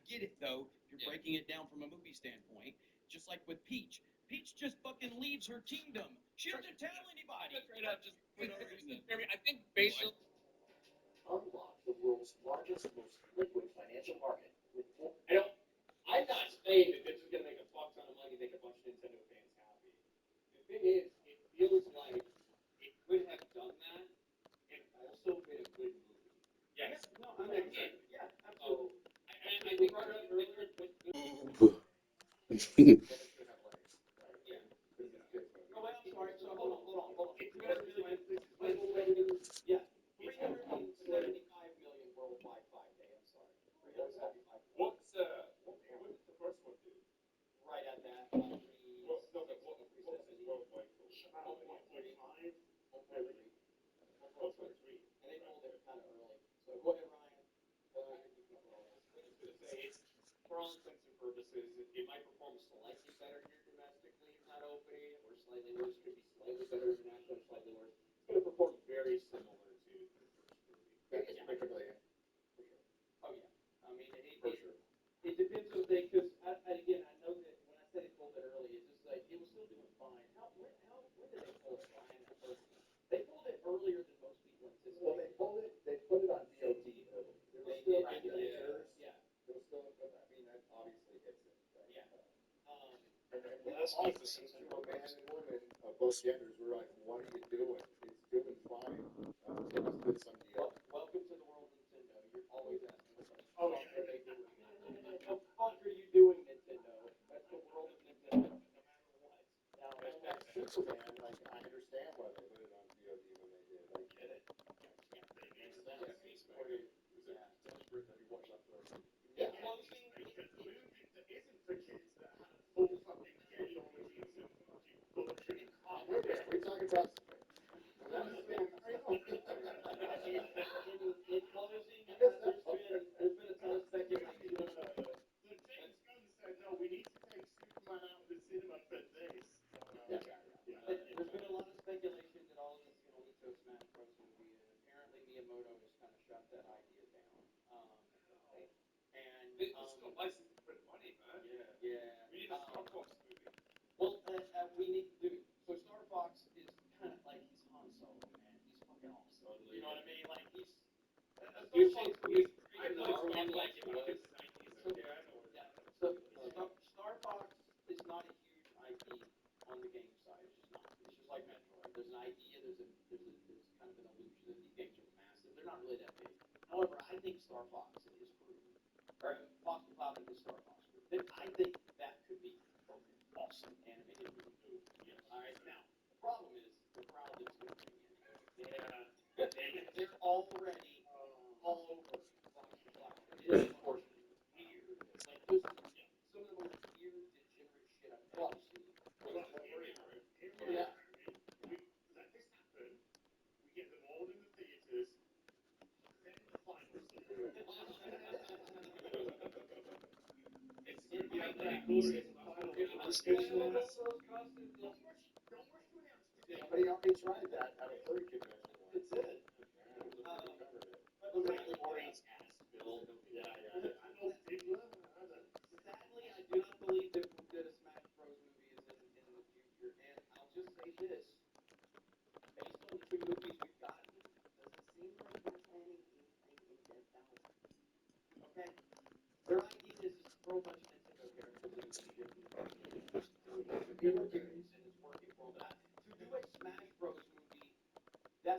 get it though. If you're breaking it down from a movie standpoint, just like with Peach. Peach just fucking leaves her kingdom. She doesn't tell anybody. Straight up, just for no reason. I mean, I think basically. Unlock the world's largest, most liquid financial market with I'm not saying that this is going to make a fuck ton of money, make a bunch of Nintendo fans happy. The thing is, it feels like it could have done that and also been a good movie. Yes. No, I mean, yeah, absolutely. I think brought it up earlier. Oh, wait, I'm sorry. So hold on. It's good. Yeah. 375 million worldwide 5 day. I'm sorry. 375. What's the first one do? Right at that. What was worldwide? 1.35. 1.3. And they pulled it kind of early. So go ahead, Ryan. I was just gonna say, for all intents and purposes, it might perform slightly better here domestically in that opening, or slightly worse. Could be slightly better internationally, or slightly worse. It's going to perform very similar to the first movie. Yeah. For sure. Oh yeah. I mean, it depends on the thing, because again, I know that when I said it pulled it early, it's just like it was still doing fine. When did they pull it, Ryan? That first one? They pulled it earlier than most people anticipated. Well, they put it on VOD early. There was still yeah. There was still, I mean, that obviously hits it. Right? Yeah. And also, man and women of both genders were like, what are you doing? It's doing fine. Give us some deal. Welcome to the world of Nintendo. You're always asking questions. Oh, what are they doing? What the fuck are you doing, Nintendo? That's the world of Nintendo, no matter what. Now, Superman, like, I understand why they put it on VOD when they did. I get it. Yeah. We're talking about. In closing, there's been a ton of speculation. The James Gunn said, no, we need to take Superman out of the cinema for this. There's been a lot of speculation that all of this is going to lead to a Smash Bros. Movie, and apparently Miyamoto just kind of shut that idea down. It's got license to print money, man. Yeah. We need a Star Fox movie. Well, we need to do. So Star Fox is kind of like he's Han Solo, man. He's fucking awesome. You know what I mean? Like he's. Star Fox is not a huge IP on the game side. It's just not. It's just like Metroid. There's an idea. There's kind of an illusion that these games are massive. They're not really that big. However, I think Star Fox and his crew, or Fox McCloud and his Star Fox crew, I think that could be awesome animated movie. Yes. All right. Now the problem is the crowd that's going to bring in. Yeah. They're already all over Fox McCloud. It is unfortunately weird. Like this is some of the most weird, degenerate shit I've ever seen. Yeah. Let this happen. We get them all in the theaters. Then the final scene. Somebody already tried that at a furry convention. It's it. Sadly, I do not believe that a Smash Bros. Movie is in the future, and I'll just say this. Based on the two movies we've gotten, does it seem like they're planning anything in Dead Ballad? Okay? Their idea is to throw a bunch of Nintendo characters into the series, and it's working for them. To do a Smash Bros. Movie, that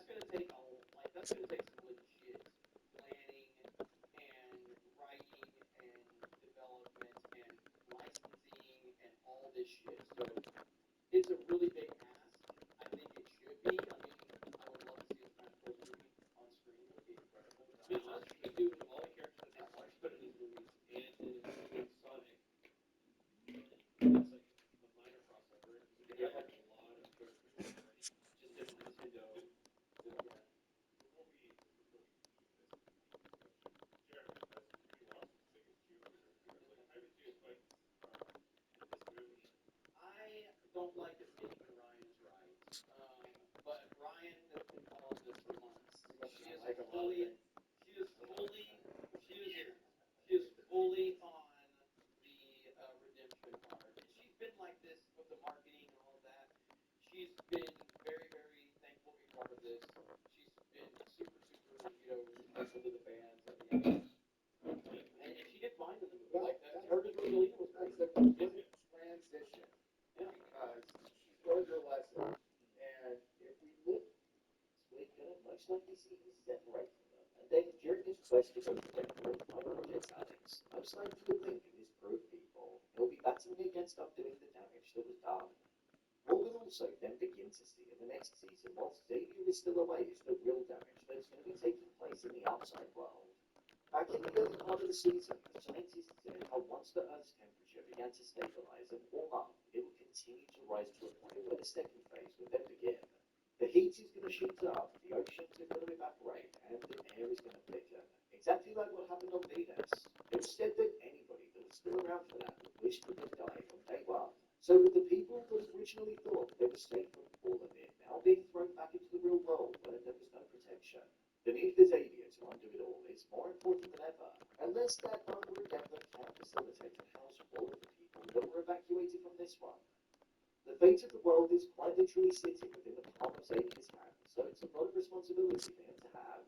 she's been very, very thankful we covered this. She's been super, respectful to the fans and she did fine in the movie. Like that, her as Rosalina was great. That's a good transition. Yeah. Because she's learned her lesson. And if we look, We're gonna most likely see him separate from them. And then during his quest to go to Denver and find Project Alex, most likely to link and disprove people, he'll be battling against undoing the damage that was done. What we'll also then begin to see in the next season, whilst Xavier is still away, is the real damage that's going to be taking place in the outside world. Back in the early part of the season, the scientists said how once the Earth's temperature began to stabilize and warm up, it would continue to rise to a point where the second phase would then begin. The heat is going to shoot up, the oceans are going to evaporate, and the air is going to thicken. Exactly like what happened on Venus. It was said that anybody that was still around for that would wish to have died on day one. So with the people that originally thought they were safe from all of it now being thrown back into the real world where there was no protection, the need for Xavier to undo it all is more important than ever, unless that number again that can facilitate and house all of the people that were evacuated from this one. The fate of the world is quite literally sitting within the palm of Xavier's hand, so it's a lot of responsibility for him to have.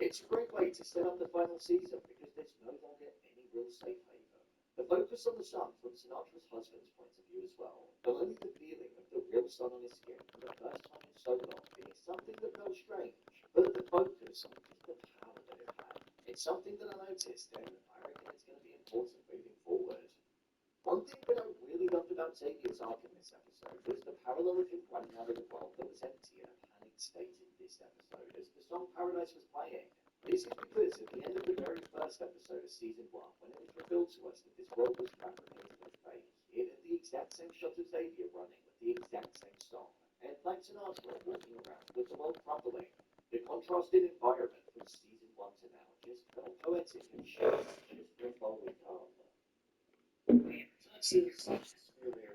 It's a great way to set up the final season because there's no longer any real safe haven. The focus on the sun from Sinatra's husband's point of view as well, but only the feeling of the real sun on his skin for the first time in so long being something that felt strange, but the focus on just the power that it had. It's something that I noticed and I reckon it's going to be important moving forward. One thing that I really loved about Xavier's arc in this episode was the parallel of him running out of the world that was empty in a panicked state in this episode as the song Paradise was playing. This is because at the end of the very first episode of season 1, when it was revealed to us that this world was fabricated and fake, it had the exact same shot of Xavier running with the exact same song, and Plank Sinatra walking around with the world crumbling. The contrasted environment from season 1 to now just felt poetic and shows just how far we've come. Texas really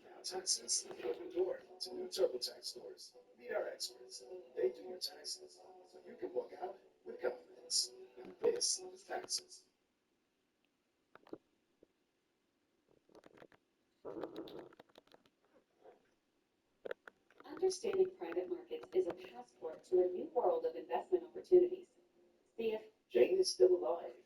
now Texas is the open door to new TurboTax stores. Meet our experts. They do your taxes, so you can walk out with confidence. And this is taxes. Understanding private markets is a passport to a new world of investment opportunities. See if Jane is still alive.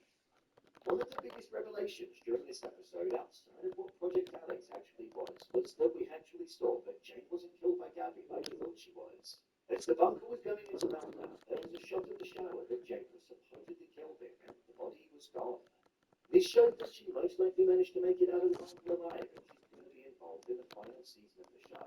One of the biggest revelations during this episode, outside of what Project Alex actually was that we actually saw that Jane wasn't killed by Gabby like we thought she was. As the bunker was going into Roundup, there was a shot of the shower that Jane was supposedly killed in, and the body was gone. This showed that she most likely managed to make it out of the bunker alive, and she's going to be involved in the final season of the show.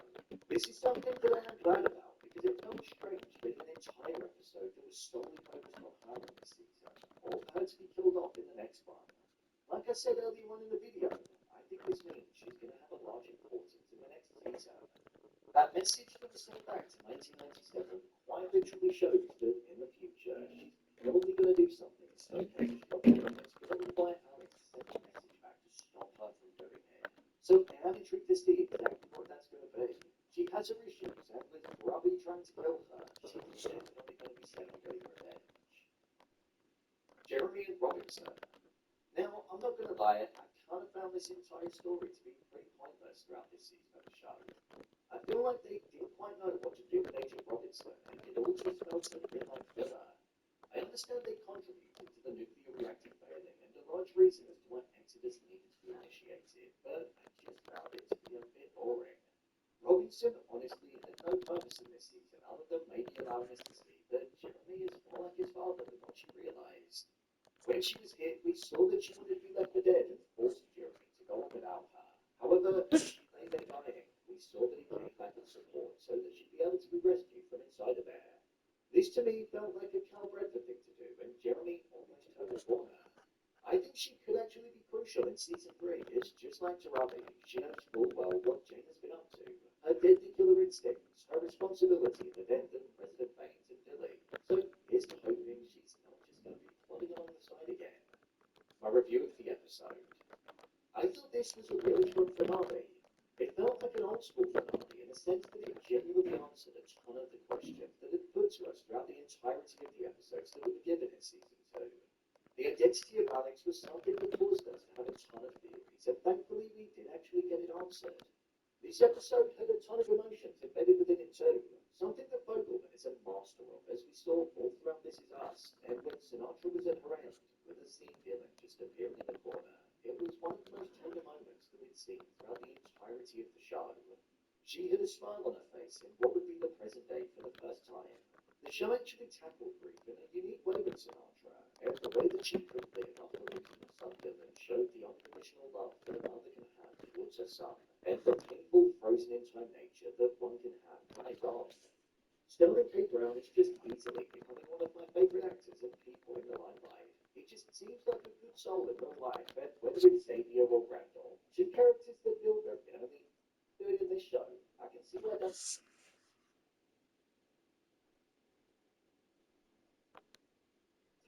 This is something that I am glad about, because it felt strange that an entire episode that was solely focused on her in this season, or her to be killed off in the next one. Like I said earlier on in the video, I think this means she's going to have a large importance in the next season. That message that was sent back to 1997 quite literally shows that in the future, she's probably going to do something so catastrophic that's going to require Alex to send a message back to stop her from doing it. So I am intrigued to see exactly what that's going to be. She has her issues, and with Robbie trying to kill her, she's definitely going to be set on getting revenge. Jeremy and Robinson. Now, I'm not going to lie, I kind of found this entire story to be pretty pointless throughout this season of the show. I feel like they didn't quite know what to do with Agent Robinson, and it all just felt a bit like filler. I understand they contributed to the nuclear reactor failing, and a large reason as to why Exodus needed to be initiated, but I just found it to be a bit boring. Robinson honestly had no purpose in this season, other than maybe allowing us to see that Jeremy is more like his father than what she realized. When she was hit, we saw that she wanted to be left for dead and forced Jeremy to go on without her. However, as she lay there dying, we saw that he came back with support so that she'd be able to be rescued from inside of there. This to me felt like a Cal Bradford thing to do, and Jeremy almost turned the corner. I think she could actually be crucial in season 3, as just like Jarabi, she knows full well what Jane has been up to. Her deadly killer instincts, her responsibility in defending President Baines and Billy. So here's to hoping she's not just going to be plodding along the side again. My review of the episode. I thought this was a really strong finale. It felt like an old school finale in the sense that it genuinely answered a ton of the questions that had put to us throughout the entirety of the episodes that we were given in season 2. The identity of Alex was something that caused us to have a ton of theories, and thankfully we did actually get it answered. This episode had a ton of emotions embedded within it too, something that Vogelman is a master of, as we saw all throughout This Is Us, and when Sinatra was at her end, with a scene villain just appearing in the corner, it was one of the most tender moments that we'd seen throughout the entirety of the show. She had a smile on her face in what would be the present day for the first time. The show actually tackled grief in a unique way with Sinatra, and the way that she quickly and after losing her son villain showed the unconditional love that a mother can have towards her son, and the painful, frozen in time nature that one can have when they die. Sterling K. Brown is just easily becoming one of my favorite actors and people in the limelight. He just seems like a good soul in real life, and whether it's Xavier or Randall, two characters that feel very only good in this show. I can see why that's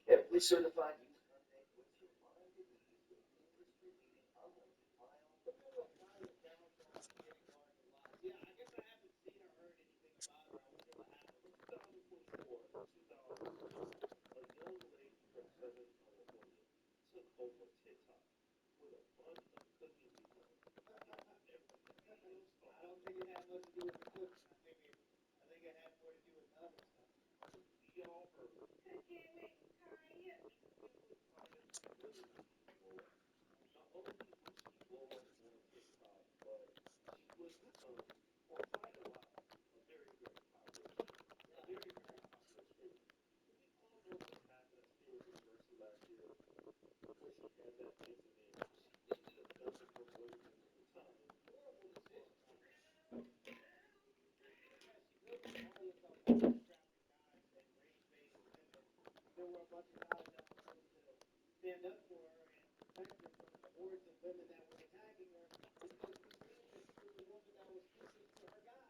heavily certified youth content with your mind at ease with industry-leading unlimited miles. Yeah, I guess I haven't seen or heard anything about her. I wonder what happened. 2024 to 2000, a young lady from Southern California took over TikTok with a bunch of cooking videos. I don't think it had much to do with the cooking. I think it had more to do with other stuff. Y'all heard her. Not only was she blowing on TikTok, but she was on Tidal, a very, very popular stream. Very, very popular stream. We all know what happened at Steel University last year, where she had that incident. She ended up dumping her boyfriend at the time. Horrible decision. There were a bunch of guys that were supposed to stand up for her and protect her from the hordes of women that were attacking her because we seen that she was a woman that was closest to her guy.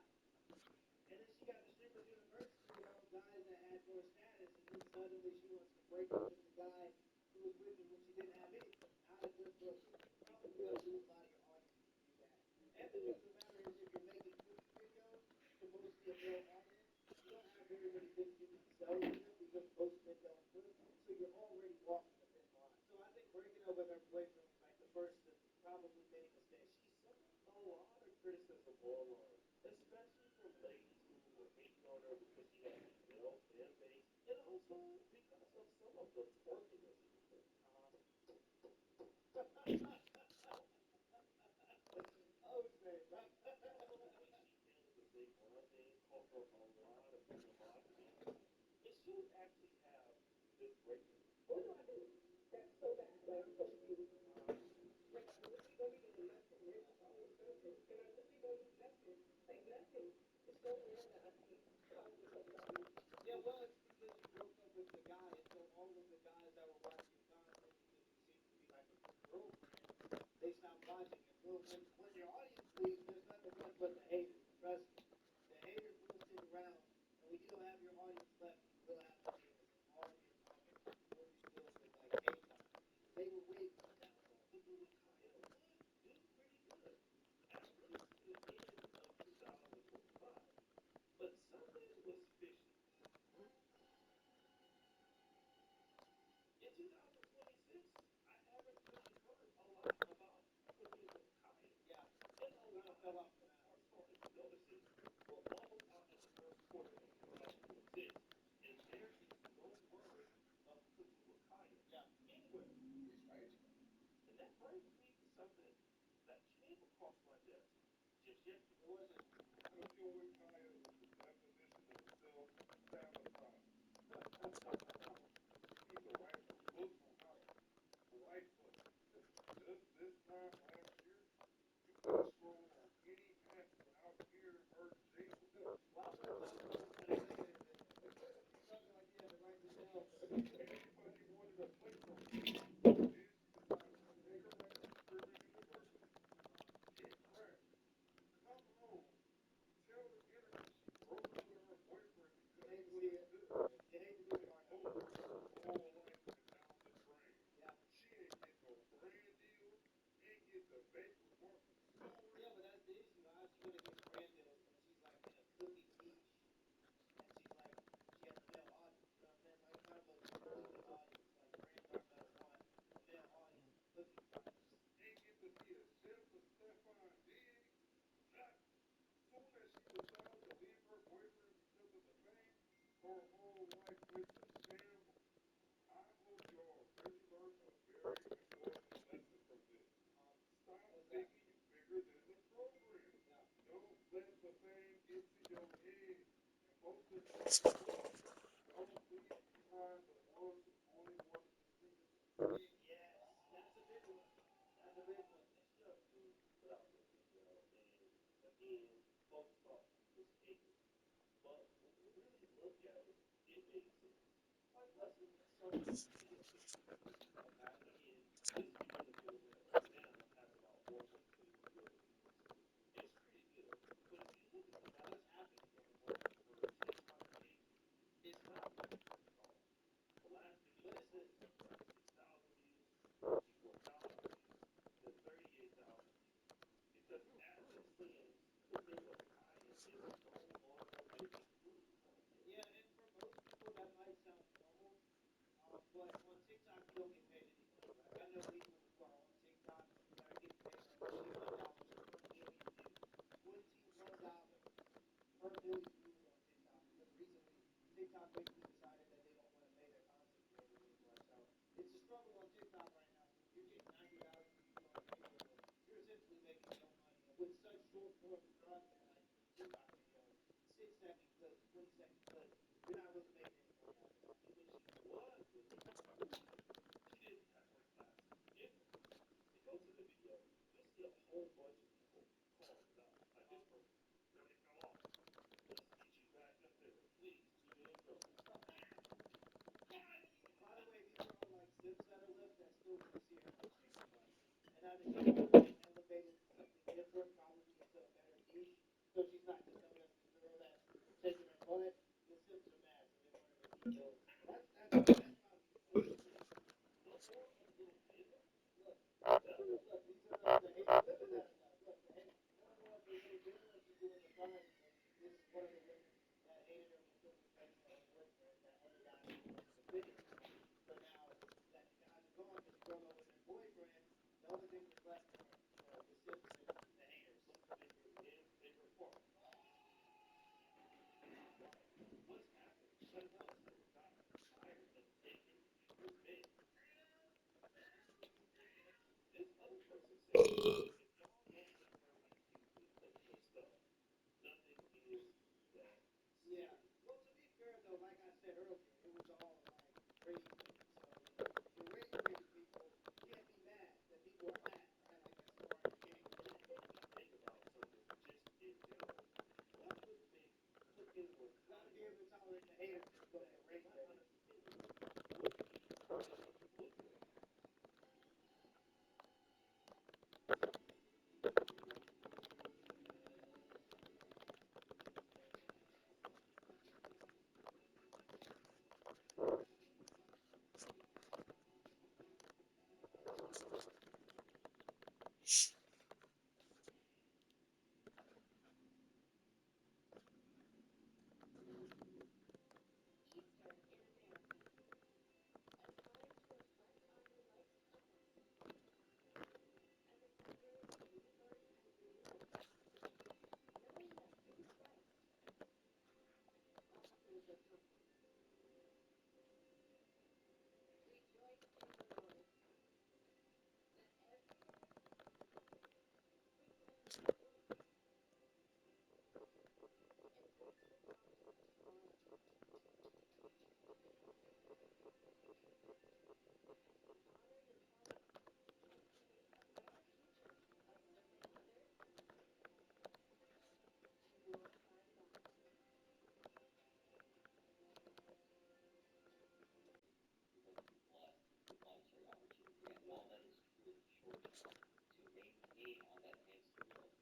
And then she got to Strippers University around guys that had more status, and then suddenly she wants to break up with the guy who was with her when she didn't have anything. Not a good look. Probably going to lose a lot of your audience if you do that. And the truth of the matter is, if you're making cooking videos to mostly a male audience, you don't have very many things you can sell to them because most men don't cook, so you're already walking a thin line. So I think breaking up with her boyfriend was like the first of probably many mistakes. She suffered a lot of criticism online, especially from ladies who were hating on her because she had a male fan base, and also because of some of the twerking that she was doing. Oh, man. The big thing cost her a lot of animosity. It should actually have this breaking. Yeah, well, it's because you broke up with the guy, and so all of the guys that were watching your content because you seem to be like a good girlfriend, they stopped watching it. Well, when your audience leaves, there's nothing left but the haters. Trust me. The haters will stick around, and when you don't have your audience left, you will have the haters. And all of your comments will be filled with like hate comments. They were waiting for that. People would kind of do pretty good at least to the end of 2025. But something was fishy. In 2026, I haven't really heard a lot about cooking with Kaya. Yeah, And a kind lot of of fell people off the map. are starting to notice it. We're almost out in the first quarter of 2026, and there is no word of cooking with Kaya anywhere. And that brings me to something that came across my desk just yesterday. What was it? Cooking with Kaya is the definition of self-sabotage. He's a writer of books on how to write books. This time last year, you could scroll on any app without hearing her jingle. Wow, that's negative. You talking like you had to write this down. Anybody wanted a play from me, then she decided to take her back to Strippers University, get cracked, come home, tell the internet like, listen, Sam, I hope y'all really learn a very important lesson from this. Stop thinking you bigger than the program. Don't let the fan get to your head. And most important, don't leave behind the ones who only wanted to see the success. Yes, that's a big one. That's a big one. Stuff to put out the video, and again, folks thought he was ignorant. But when you really look at it, it makes sense. Like, let's look at some of the video games. Madden, again, this particular program right now has about 1.2 billion users. It's pretty good. But if you look at what's happening on for TikTok games, it's not very good at all. The last video was like 6,000 views, 64,000 views, then 38,000 views. Because as it stands, the video content is no longer making food content. Yeah, and for most people that might sound normal, but on TikTok you don't get paid any money. Like I know people who are on TikTok that are getting paid like $21 per million views. $21 per million views on TikTok because recently TikTok basically decided that they don't want to pay their content creators anymore. So it's a struggle on TikTok right now. You're getting 90,000 views on a video, but you're essentially making no money. And with such short form content like TikTok videos, 6-second clips, 20-second clips, you're not really making any money out of it. And when she was really popular, she didn't have her glasses in her. You go to the video, you'll see a whole bunch of people calling it out. Like this person, girl, they fell off. Let's get you back up there. Please do the intro. By the way, these are all like clips that are left that still want to see her like make some money. And now that she's been elevated to something different, probably into a better niche, so she's not just known as the girl that's shaking her butt. The Sims are mad, so they want her to keep going. That's my view. No more of little David. Look, look, these are the hated women that are left. Look, no more of the little dinner when she's doing the frying. This is one of the women that hated her when she was pregnant with her boyfriend, that other guy who was the fitness model. But now that the guys are gone because she broke up with her boyfriend, the only thing that's left are the Sims and the haters. What's the bigger part? Right. What's happened? Someone has gotten tired of taking people's bait. This other person said, if y'all don't let her IQ dictate her stuff, nothing is that Yeah. serious. Well, to be fair though, like I said earlier, it was all like crazy women. So with rich crazy people, you can't be mad that people are mad, right? Like that's a part of the game. And it made me think about something just in general. What would make cooking with You gotta be honey able to tolerate the haters if you're gonna get raised not better. honest opinion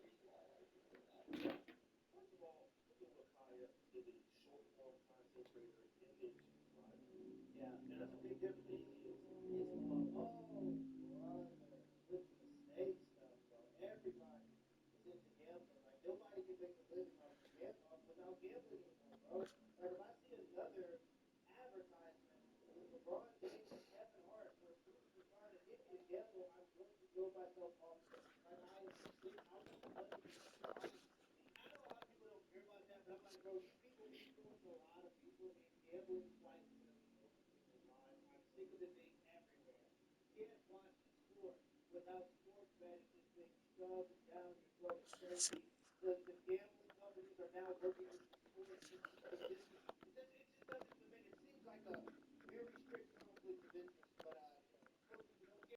would be making you look good? First of all, look at what Kaya is a short form content creator in the industry, right? Yeah. And that's a big difference. It's fun. Oh, brother. With the snake stuff, bro. Everybody is into gambling. Like, nobody can make a living without gambling anymore, bro. Like, if I see another advertisement with LeBron James and Kevin Hart for food for trying to get me to gamble, I'm going to throw myself off it. Like, I am sick. How much money do you think LeBron is? I know a lot of people don't care about that, but I'm like, bro, these people be doing can't watch sport without sports medicine being shoved down your throat. It's very easy.